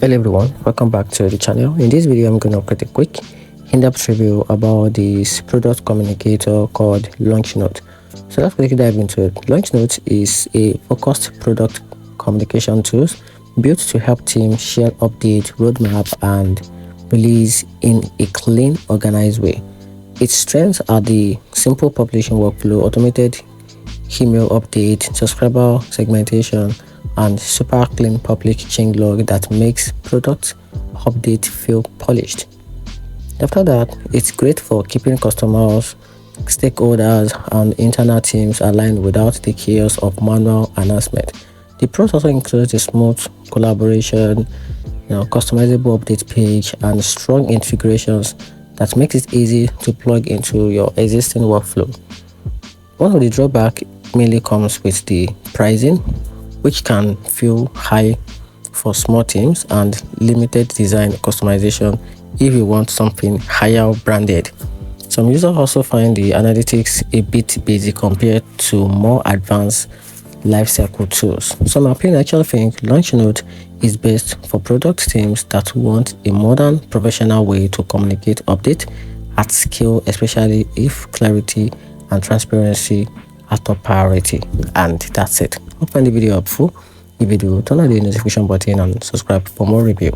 Hello everyone, welcome back to the channel. In this video I'm going to create a quick in-depth review about this product communicator called LaunchNotes. So let's quickly dive into it. LaunchNotes is a focused product communication tool built to help teams share update, roadmap and release in a clean, organized way. Its strengths are the simple publishing workflow, automated email update, subscriber segmentation, and super clean public change log that makes product update feel polished. After that, it's great for keeping customers, stakeholders, and internal teams aligned without the chaos of manual announcement. The process also includes a smooth collaboration, customizable update page, and strong integrations that makes it easy to plug into your existing workflow. One of the drawbacks mainly comes with the pricing, which can feel high for small teams, and limited design customization if you want something higher branded. Some users also find the analytics a bit basic compared to more advanced lifecycle tools. So in my opinion, I actually think LaunchNotes is best for product teams that want a modern, professional way to communicate update at scale, especially if clarity and transparency are top priority. And that's it. Hope you find the video helpful. If you do, turn on the notification button and subscribe for more review.